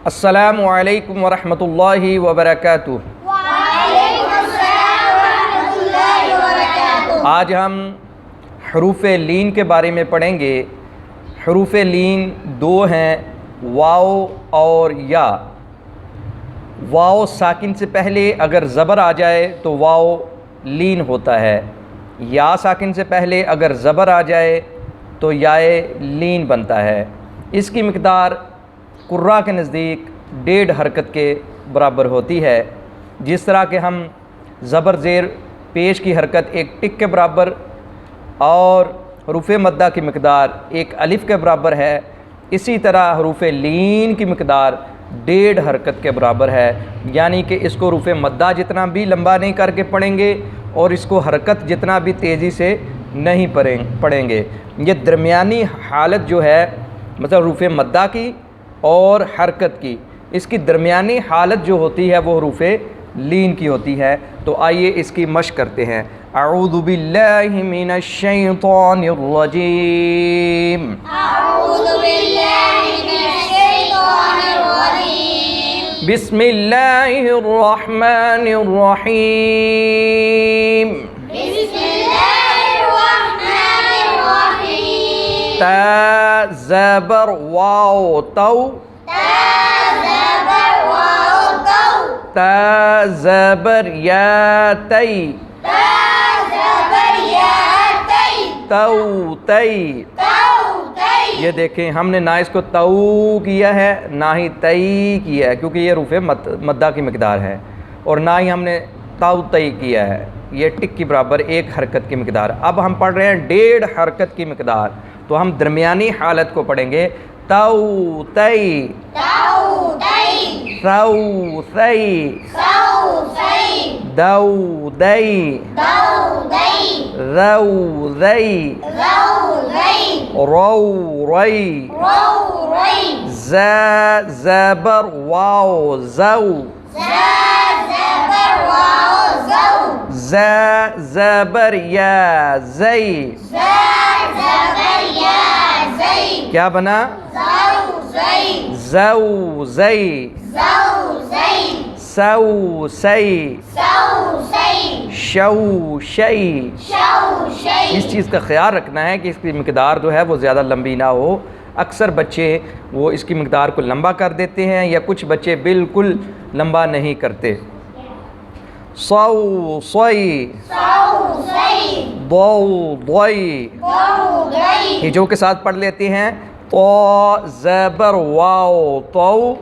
अस्सलामु अलैकुम वरहमतुल्लाहि वबरकातुह। आज हम हरूफ लीन के बारे में पढ़ेंगे। हरूफ लीन दो हैं, वाव और या। वाव साकिन से पहले अगर ज़बर आ जाए तो वाव लीन होता है। या साकिन से पहले अगर ज़बर आ जाए तो याए लीन बनता है। इसकी मिक़दार कुर्रा के नज़दीक 1.5 हरकत के बराबर होती है। जिस तरह के हम ज़बर ज़ेर पेश की हरकत एक टिक के बराबर और हरूफ मद्दा की मिक़दार एक अलिफ़ के बराबर है, इसी तरह हरूफ लीन की मिक़दार 1.5 हरकत के बराबर है। यानी कि इसको हरूफ मद्दा जितना भी लंबा नहीं करके पढ़ेंगे और इसको हरकत जितना भी तेज़ी से नहीं पढ़ेंगे। ये दरमियानी हालत जो है, मतलब हरूफ मद्दा की और हरकत की, इसकी दरमियानी हालत जो होती है वो हरूफ लीन की होती है। तो आइए इसकी मश्क करते हैं। अऊज़ु बिल्लाहि मिनश शैतानिर रजीम। अऊज़ु बिल्लाहि मिनश शैतानिर रजीम। बिस्मिल्लाहिर रहमानिर रहीम। बिस्मिल्लाहिर रहमानिर रहीम। ता ज़बर वाव तौ। ता ज़बर या तई। तौ तई। ये देखें, हमने ना इसको तऊ किया है ना ही तई किया है, क्योंकि ये हरूफ मद्दा की मिक़दार है, और ना ही हमने ताऊ तई किया है। ये टिक की बराबर एक हरकत की मिक़दार। अब हम पढ़ रहे हैं 1.5 हरकत की मिक़दार, तो हम दरमियानी हालत को पढ़ेंगे। तऊ तई, सऊ सई, दऊ दई, रऊ रई, रऊ रई, ज़बर वाव ज़ऊ, ज़बर या ज़ई। क्या बना? ज़ऊ ज़ई, सऊ सई, शऊ शई। इस चीज़ का ख्याल रखना है कि इसकी मिक़दार जो है वो ज़्यादा लंबी ना हो। अक्सर बच्चे वो इसकी मिक़दार को लंबा कर देते हैं, या कुछ बच्चे बिल्कुल लंबा नहीं करते। सऊ सोई, दो दोई। हिजों के साथ पढ़ लेते हैं। तो ज़बर वाव तौ,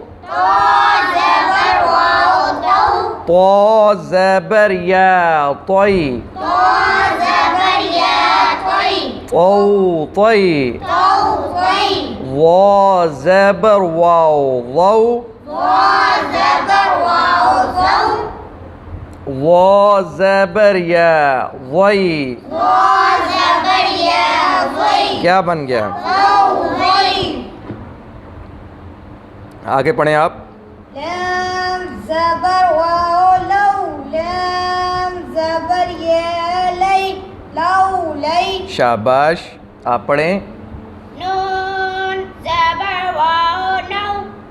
तो ज़बर या तोई, तौ तोई। वो ज़बर वाव वौ, वो ज़बर या वई। क्या बन गया? आगे पढ़ें आप। लाम ज़बर वाव लौ, लाम ज़बर या लई, लौ लई। शाबाश, आप पढ़ें। नून ज़बर वाव नौ,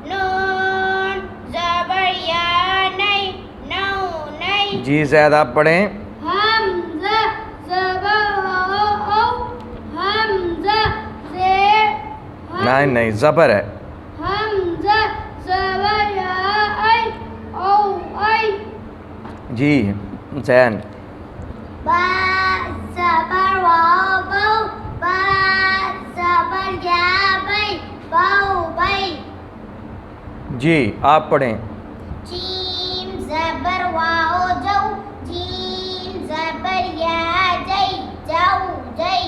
नून ज़बर या नई, नौ नई। जी ज़ैद, आप पढ़ें। हमज़ा ज़बर वाव औ, हमज़ा ज़ेर। नहीं नहीं, ज़बर है। हमज़ा ज़बर या ऐ, औ ऐ। जी ज़ैन। बा ज़बर वाव बौ, बा ज़बर या बै, बौ बै। जी आप पढ़ें। जीम ज़बर वाव जौ, जीम ज़बर या जै, जौ जै।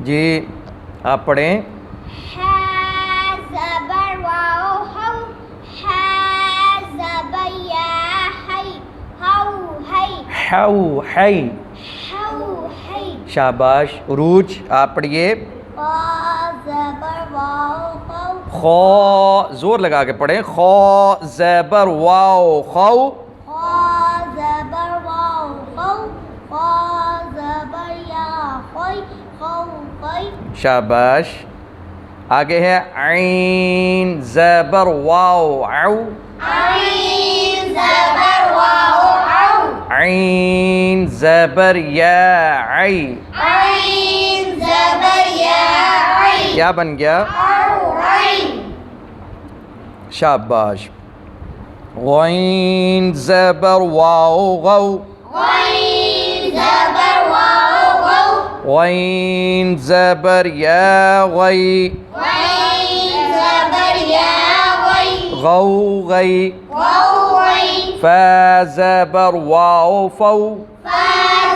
जी आप पढ़ें। हा ज़बर वाव हौ, हा ज़बर या है, हौ है, हऊ है। हौ है। शाबाश। उरूज, आप पढ़िए। बा ज़बर वाव खौ, खौ, जोर लगा के पढ़ें। खौ ज़बर वाव खौ, खौ ज़बर वाव खौ, खौ ज़बर या खै, खौ खै। शाबाश। आगे है ऐन زبر واو عو عين زبر واو عو عین زبر یا عی عين زبر يا عين کیا بن گیا عو عين شاباش غین زبر واو غو غين زبر واو غو غین زبر یا غی غين زبر يا غي غو غی غو غي فا زبر واو فو فا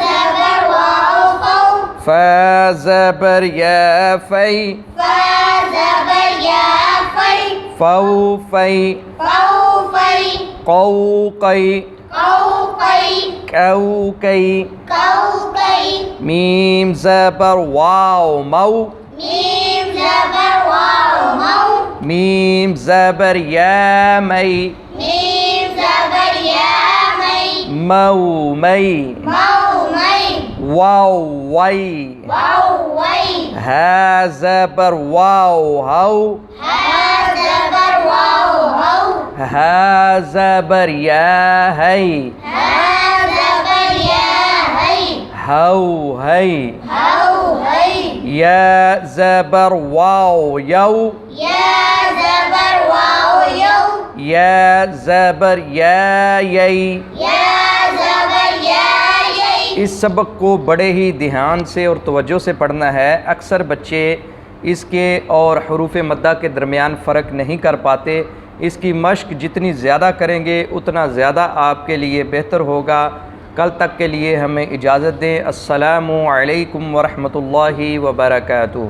زبر واو فو فا زبر یا فی فا زبر يا في فو فی فو في قو قی قوقي کو کی قوقي میم زبر واو مو ميم زبر واو مو میم زبر یا می ميم زبر يا مي مو می مو مي واو وی واو وي ہا زبر واو ہو ها زبر واو هو ہا زبر یا ہے ها زبر يا هي ہو ہے هو هي یا زبر واو یو يا زبر واو يو یا زبر یا یئی يا زبر يا يي اس سبق کو بڑے ہی دھیان سے اور توجہ سے پڑھنا ہے. اکثر بچے اس کے اور حروف مدہ کے درمیان فرق نہیں کر پاتے. اس کی مشق جتنی زیادہ کریں گے اتنا زیادہ آپ کے لیے بہتر ہوگا. کل تک کے لیے ہمیں اجازت دیں. السلام علیکم ورحمۃ اللہ وبرکاتہ.